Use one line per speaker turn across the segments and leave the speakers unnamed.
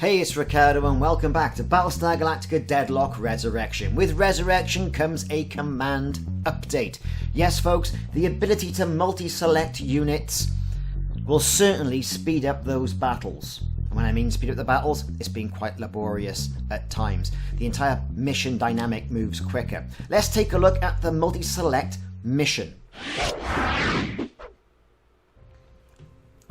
Hey, it's Ricardo and welcome back to Battlestar Galactica Deadlock Resurrection. With Resurrection comes a command update. Yes folks, the ability to multi-select units will certainly speed up those battles. And when I mean speed up the battles, it's been quite laborious at times. The entire mission dynamic moves quicker. Let's take a look at the multi-select mission.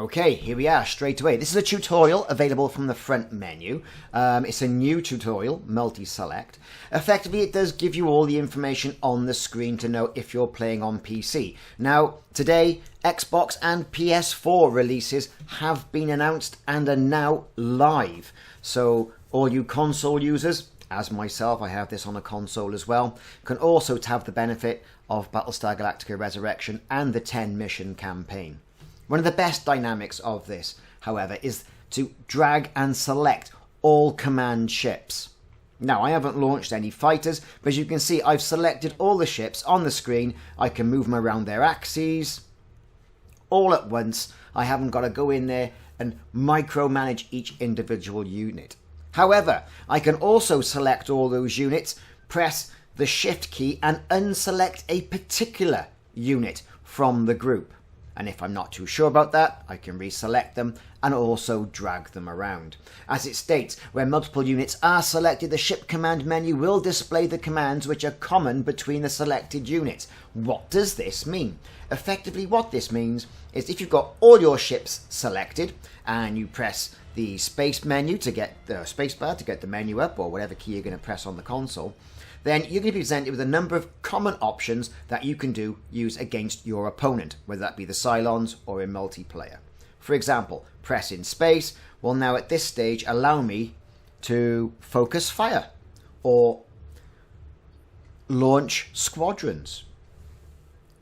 Okay, here we are straight away. This is a tutorial available from the front menu. It's a new tutorial, multi-select. Effectively, it does give you all the information on the screen to know if you're playing on PC. Now, today, Xbox and PS4 releases have been announced and are now live. So, all you console users, as myself, I have this on a console as well, can also have the benefit of Battlestar Galactica Resurrection and the 10 mission campaign. One of the best dynamics of this, however, is to drag and select all command ships. Now, I haven't launched any fighters, but as you can see, I've selected all the ships on the screen. I can move them around their axes all at once. I haven't got to go in there and micromanage each individual unit. However, I can also select all those units, press the Shift key and unselect a particular unit from the group. And if I'm not too sure about that, I can reselect them and also drag them around. As it states, where multiple units are selected, the ship command menu will display the commands which are common between the selected units. What does this mean? Effectively, what this means is if you've got all your ships selected and you press the space menu to get the spacebar to get the menu up, or whatever key you're going to press on the console, then you're going to be presented with a number of common options that you can use against your opponent, whether that be the Cylons or in multiplayer. For example, press in space will now at this stage allow me to focus fire or launch squadrons.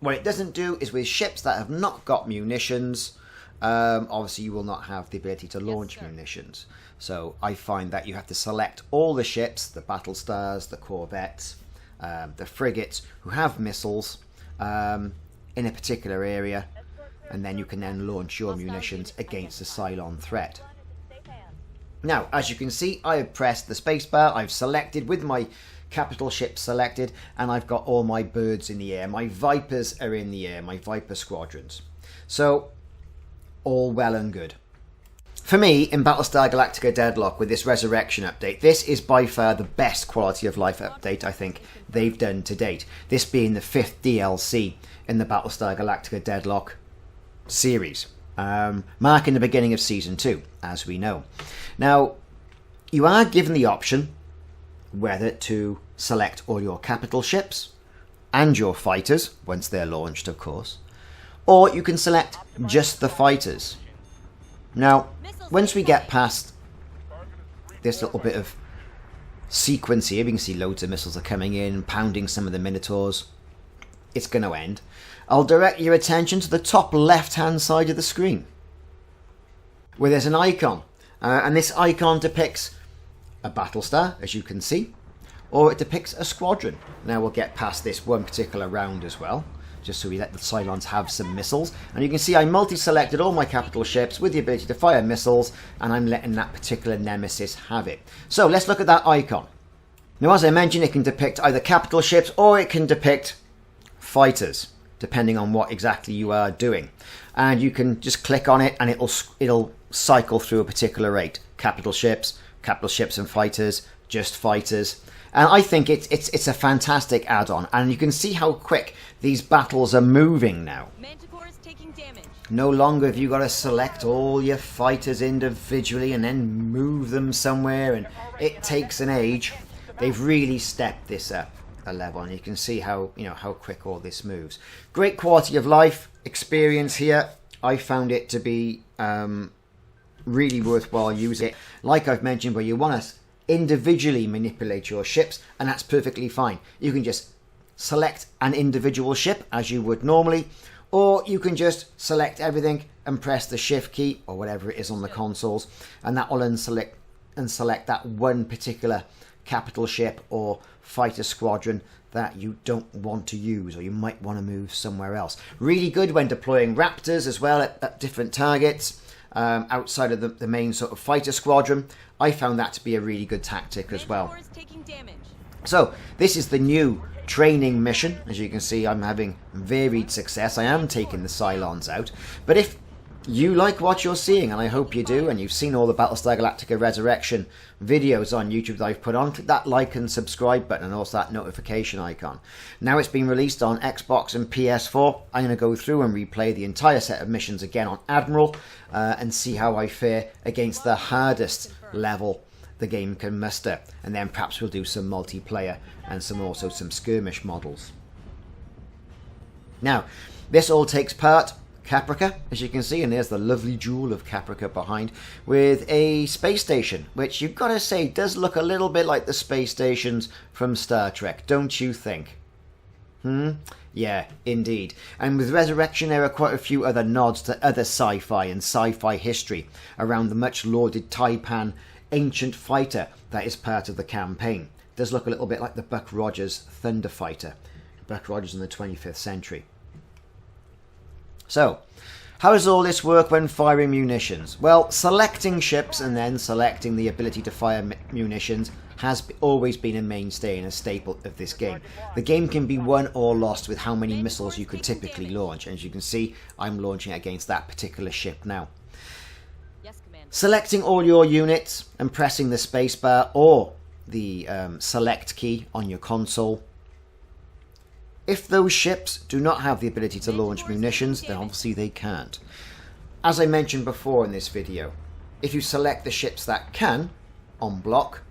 What it doesn't do is with ships that have not got munitions, obviously you will not have the ability to launch munitions. So I find that you have to select all the ships, the Battlestars, the Corvettes, the frigates who have missiles in a particular area, and then you can then launch your munitions against the Cylon threat. Now, as you can see, I have pressed the spacebar, I've selected with my capital ship selected, and I've got all my birds in the air. My Vipers are in the air, my Viper squadrons. So, all well and good. For me, in Battlestar Galactica Deadlock with this Resurrection update, this is by far the best quality of life update I think they've done to date. This being the 5th DLC in the Battlestar Galactica Deadlock series, marking the beginning of Season 2, as we know. Now, you are given the option whether to select all your capital ships and your fighters, once they're launched of course, or you can select just the fighters. Now, once we get past this little bit of sequence here, we can see loads of missiles are coming in, pounding some of the Minotaurs. It's going to end. I'll direct your attention to the top left-hand side of the screen, where there's an icon. And this icon depicts a Battlestar, as you can see, or it depicts a squadron. Now we'll get past this one particular round as well, just so we let the Cylons have some missiles. And you can see I multi-selected all my capital ships with the ability to fire missiles, and I'm letting that particular nemesis have it. So let's look at that icon. Now, as I mentioned, it can depict either capital ships or it can depict fighters, depending on what exactly you are doing. And you can just click on it and it'll cycle through a particular rate. Capital ships and fighters, just fighters. And I think it's a fantastic add-on, and you can see how quick these battles are moving now. No longer have you got to select all your fighters individually and then move them somewhere, and it takes an age. They've really stepped this up a level, and you can see how how quick all this moves. Great quality of life experience here. I found it to be really worthwhile using it. Like I've mentioned, where you want to individually manipulate your ships, and that's perfectly fine. You can just select an individual ship as you would normally, or you can just select everything and press the Shift key or whatever it is on the consoles, and that will unselect that one particular capital ship or fighter squadron that you don't want to use, or you might want to move somewhere else. Really good when deploying Raptors as well at different targets. outside of the main sort of fighter squadron, I found that to be a really good tactic as well. So this is the new training mission. As you can see, I'm having varied success. I am taking the Cylons out. But if you like what you're seeing, and I hope you do, and you've seen all the Battlestar Galactica Resurrection videos on YouTube that I've put on, click that like and subscribe button and also that notification icon. Now it's been released on Xbox and PS4. I'm going to go through and replay the entire set of missions again on Admiral and see how I fare against the hardest level the game can muster, and then perhaps we'll do some multiplayer and also some skirmish models. Now, this all takes part Caprica, as you can see, and there's the lovely jewel of Caprica behind, with a space station, which you've got to say does look a little bit like the space stations from Star Trek, don't you think? Yeah, indeed. And with Resurrection, there are quite a few other nods to other sci-fi and sci-fi history around the much lauded Taipan ancient fighter that is part of the campaign. It does look a little bit like the Buck Rogers Thunder Fighter. Buck Rogers in the 25th century. So, how does all this work when firing munitions? Well, selecting ships and then selecting the ability to fire munitions has always been a mainstay and a staple of this game. The game can be won or lost with how many missiles you can typically launch. As you can see, I'm launching against that particular ship now. Selecting all your units and pressing the spacebar or the select key on your console. If those ships do not have the ability to launch munitions, then obviously they can't. As I mentioned before in this video, if you select the ships that can on block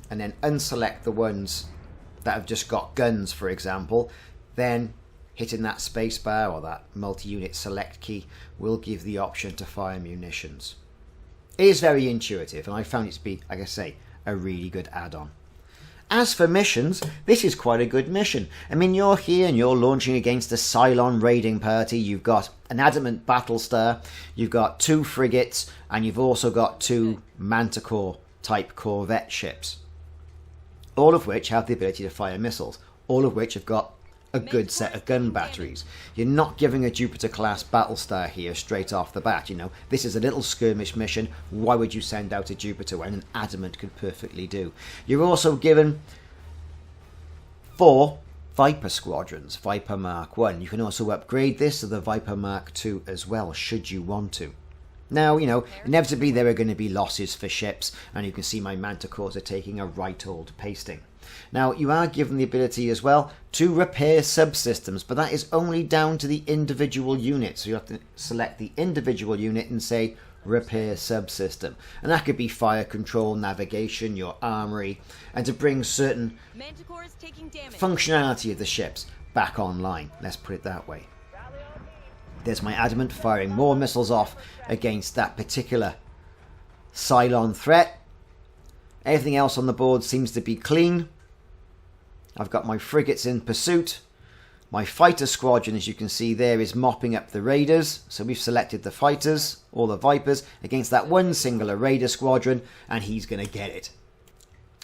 and then unselect the ones that have just got guns, for example, then hitting that spacebar or that multi-unit select key will give the option to fire munitions. It is very intuitive, and I found it to be, like I say, a really good add-on. As for missions, this is quite a good mission. I mean, you're here and you're launching against a Cylon raiding party. You've got an adamant Battlestar, you've got 2 frigates, and you've also got 2 Manticore-type corvette ships. All of which have the ability to fire missiles. All of which have got a good set of gun batteries. You're not giving a Jupiter-class Battlestar here straight off the bat, you know. This is a little skirmish mission. Why would you send out a Jupiter when an Adamant could perfectly do? You're also given 4 Viper squadrons, Viper Mark 1. You can also upgrade this to the Viper Mark 2 as well, should you want to. Now, you know, inevitably there are going to be losses for ships, and you can see my Manticores are taking a right old pasting. Now, you are given the ability as well to repair subsystems, but that is only down to the individual unit. So you have to select the individual unit and say repair subsystem. And that could be fire control, navigation, your armory, and to bring certain functionality of the ships back online. Let's put it that way. There's my Adamant firing more missiles off against that particular Cylon threat. Everything else on the board seems to be clean. I've got my frigates in pursuit. My fighter squadron, as you can see there, is mopping up the raiders. So we've selected the fighters, or the Vipers, against that one singular raider squadron, and he's going to get it.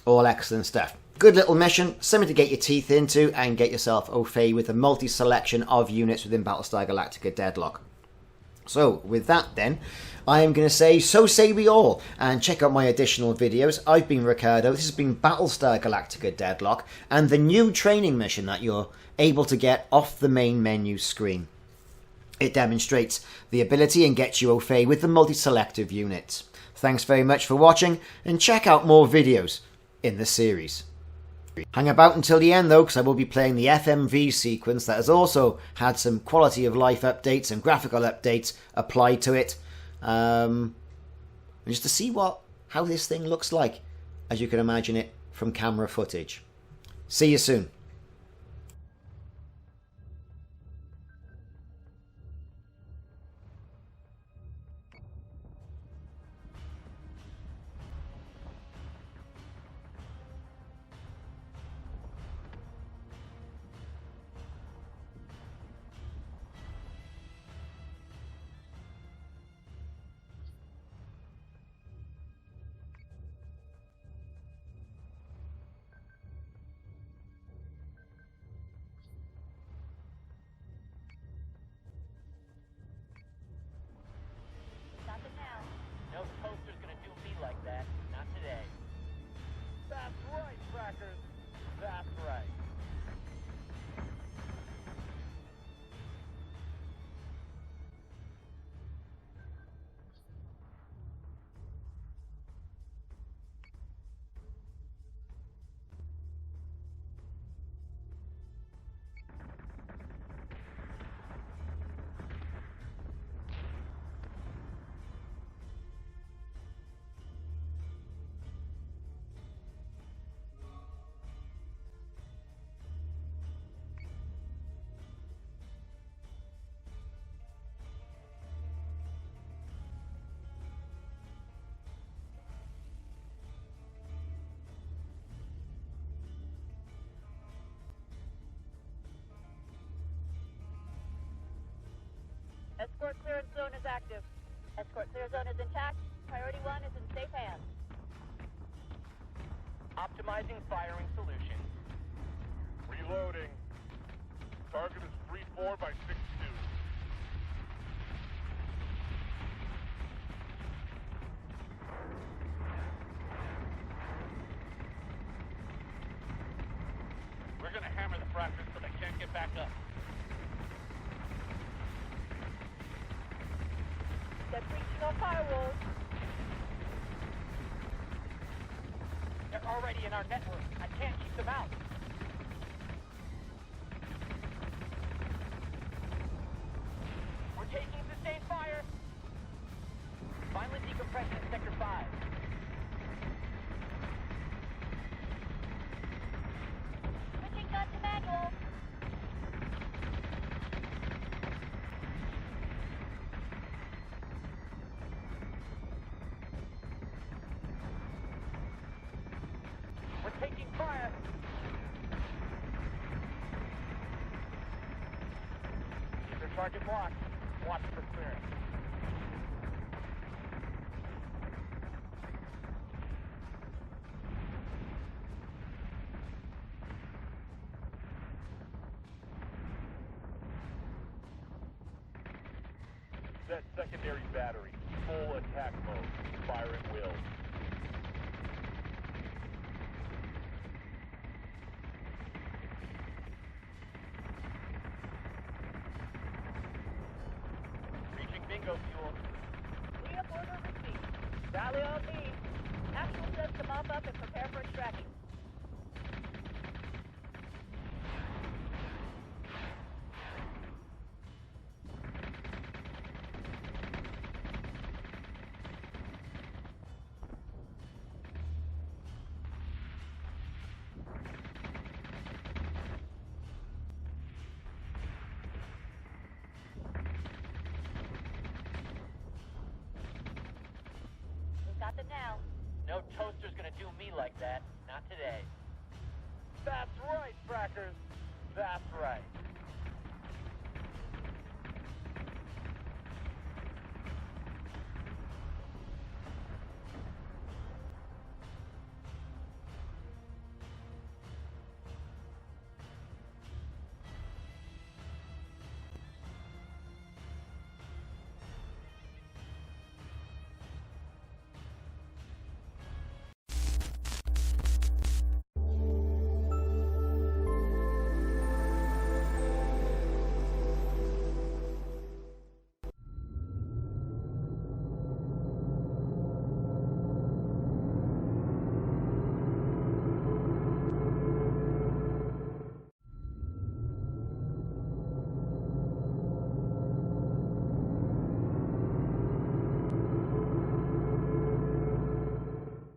All excellent stuff. Good little mission, something to get your teeth into and get yourself au fait with a multi-selection of units within Battlestar Galactica Deadlock. So, with that then, I am going to say, so say we all, and check out my additional videos. I've been Ricardo, this has been Battlestar Galactica Deadlock, and the new training mission that you're able to get off the main menu screen. It demonstrates the ability and gets you au fait with the multi-selective units. Thanks very much for watching, and check out more videos in the series. Hang about until the end though, because I will be playing the FMV sequence that has also had some quality of life updates and graphical updates applied to it. Just to see how this thing looks like, as you can imagine it from camera footage. See you soon.
Escort clearance zone is active. Escort clear zone is intact. Priority 1 is in safe hands.
Optimizing firing solution.
Reloading. Target is 3-4 by 6-2.
We're gonna hammer the fractors so they can't get back up.
They're breaching our firewalls.
They're already in our network. I can't keep them out. We're taking sustained fire. Violent decompression in Sector 5.
Switching gun to manual.
We're taking fire. Keep their target locked. Watch for clearance.
Set secondary battery. Full attack mode. Fire at will.
Reaching bingo fuel.
Clear order received. Rally all teams. Actual says to mop up and prepare for extraction. We've got them now.
No toaster's gonna do me like that. Not today.
That's right, frackers. That's right.